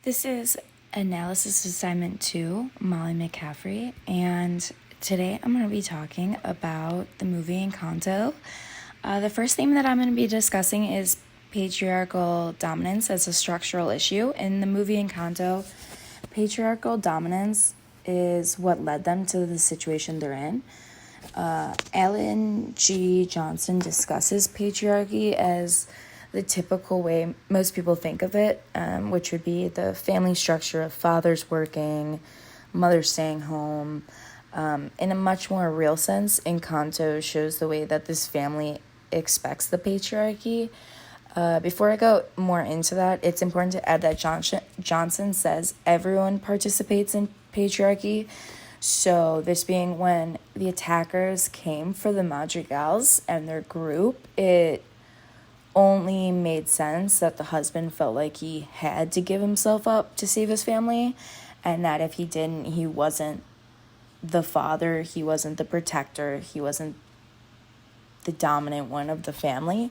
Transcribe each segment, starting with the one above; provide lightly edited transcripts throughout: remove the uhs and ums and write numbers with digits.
This is Analysis Assignment 2, Molly McCaffrey, and today I'm going to be talking about the movie Encanto. The first theme that I'm going to be discussing is patriarchal dominance as a structural issue. In the movie Encanto, patriarchal dominance is what led them to the situation they're in. Ellen G. Johnson discusses patriarchy as the typical way most people think of it, which would be the family structure of fathers working, mothers staying home. In a much more real sense, Encanto shows the way that this family expects the patriarchy. Before I go more into that, it's important to add that Johnson says everyone participates in patriarchy. So this being when the attackers came for the Madrigals and their group, it only made sense that the husband felt like he had to give himself up to save his family, and that if he didn't, he wasn't the father, he wasn't the protector, he wasn't the dominant one of the family.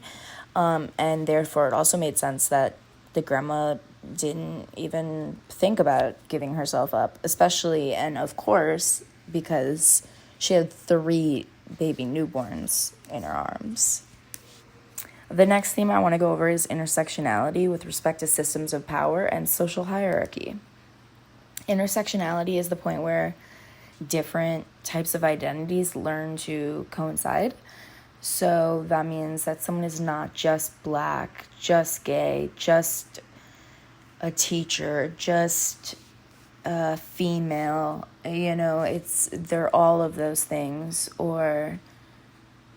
And therefore it also made sense that the grandma didn't even think about giving herself up, especially, and of course, because she had 3 baby newborns in her arms. The next theme I want to go over is intersectionality with respect to systems of power and social hierarchy. Intersectionality is the point where different types of identities learn to coincide. So that means that someone is not just black, just gay, just a teacher, just a female. They're all of those things or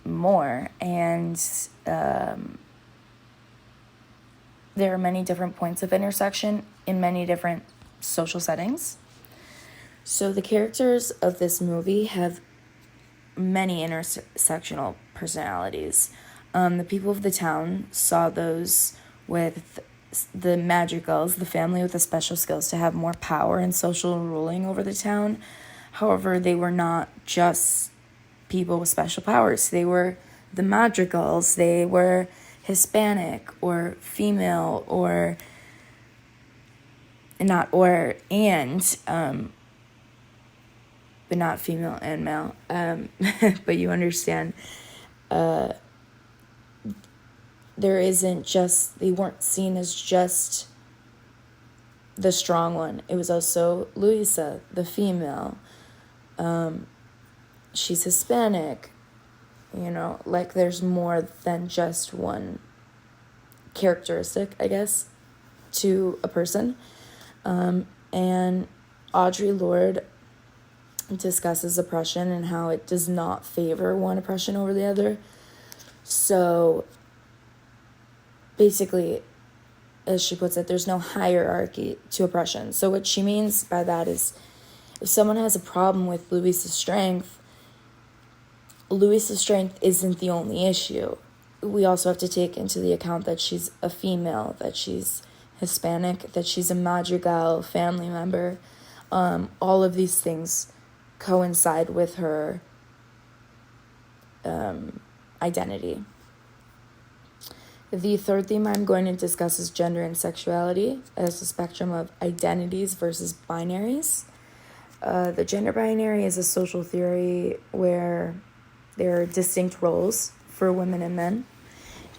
more. And there are many different points of intersection in many different social settings. So the characters of this movie have many intersectional personalities. The people of the town saw those with the Madrigals, the family with the special skills to have more power and social ruling over the town. However, they were not just people with special powers. They were the Madrigals. They were Hispanic or female or not or and but not female and male. But you understand. There isn't just, they weren't seen as just the strong one. It was also Luisa, the female. She's Hispanic. There's more than just one characteristic, I guess, to a person. And Audre Lorde discusses oppression and how it does not favor one oppression over the other. So basically, as she puts it, there's no hierarchy to oppression. So what she means by that is if someone has a problem with Luisa's strength isn't the only issue. We also have to take into the account that she's a female, that she's Hispanic, that she's a Madrigal family member. All of these things coincide with her identity. The third theme I'm going to discuss is gender and sexuality as a spectrum of identities versus binaries. The gender binary is a social theory where there are distinct roles for women and men.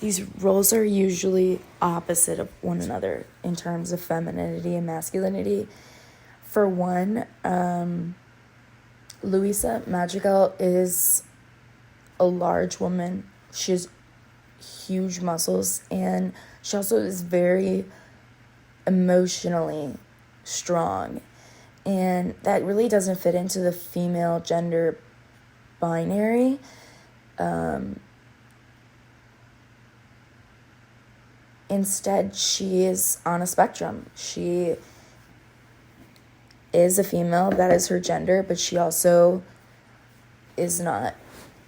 These roles are usually opposite of one another in terms of femininity and masculinity. For one, Luisa Madrigal is a large woman. She has huge muscles, and she also is very emotionally strong. And that really doesn't fit into the female gender binary. Instead, she is on a spectrum. She is a female, that is her gender, but she also is not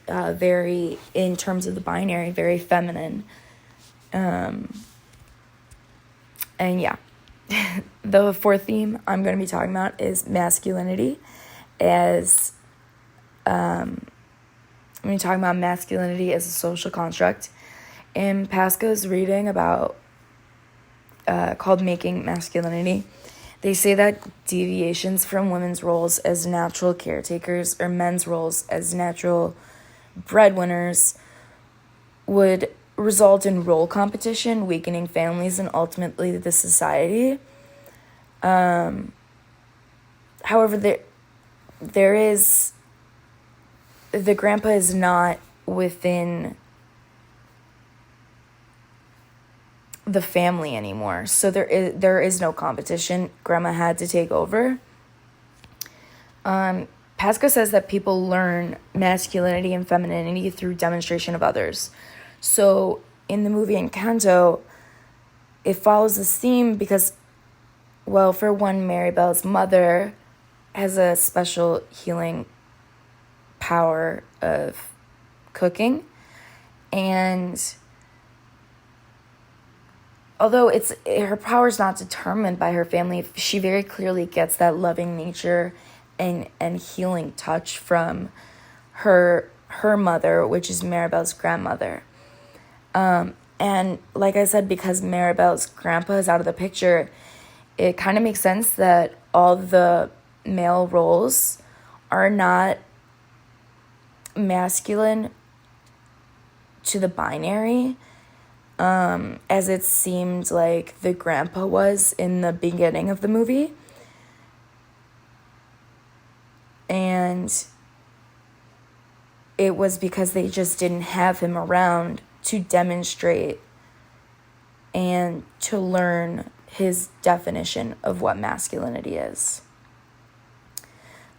very, in terms of the binary, very feminine. And yeah, the fourth theme I'm going to be talking about is masculinity. I'm going to be talking about masculinity as a social construct. In Pasco's reading about called Making Masculinity, They say that deviations from women's roles as natural caretakers or men's roles as natural breadwinners would result in role competition, weakening families, and ultimately the society. However, there is, the grandpa is not within the family anymore, so there is no competition. Grandma had to take over. Pasco says that people learn masculinity and femininity through demonstration of others. So in the movie Encanto, it follows this theme because, well, for one, Maribel's mother has a special healing power of cooking, and although her power is not determined by her family, she very clearly gets that loving nature and healing touch from her mother, which is Maribel's grandmother. And like I said, because Maribel's grandpa is out of the picture, it kind of makes sense that all the male roles are not masculine to the binary, as it seemed like the grandpa was in the beginning of the movie. And it was because they just didn't have him around to demonstrate and to learn his definition of what masculinity is.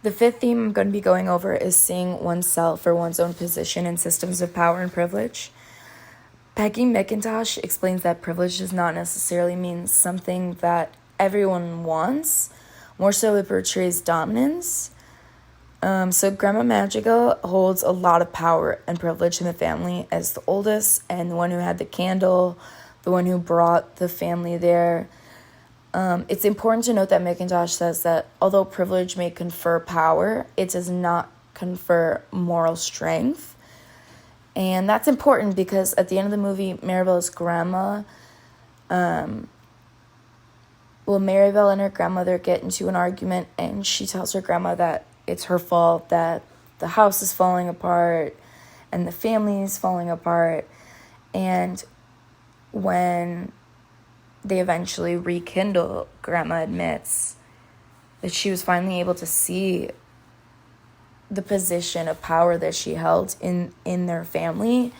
The fifth theme I'm going to be going over is seeing oneself or one's own position in systems of power and privilege. Peggy McIntosh explains that privilege does not necessarily mean something that everyone wants. More so, it portrays dominance. So Grandma Magica holds a lot of power and privilege in the family as the oldest and the one who had the candle, the one who brought the family there. It's important to note that McIntosh says that although privilege may confer power, it does not confer moral strength. And that's important because at the end of the movie, Maribel's grandma, Maribel and her grandmother get into an argument, and she tells her grandma that it's her fault that the house is falling apart and the family is falling apart. And when they eventually rekindle, Grandma admits that she was finally able to see the position of power that she held in their family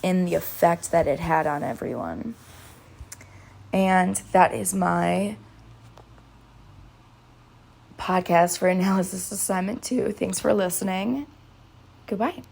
and the effect that it had on everyone. And that is my podcast for Analysis Assignment 2. Thanks for listening. Goodbye.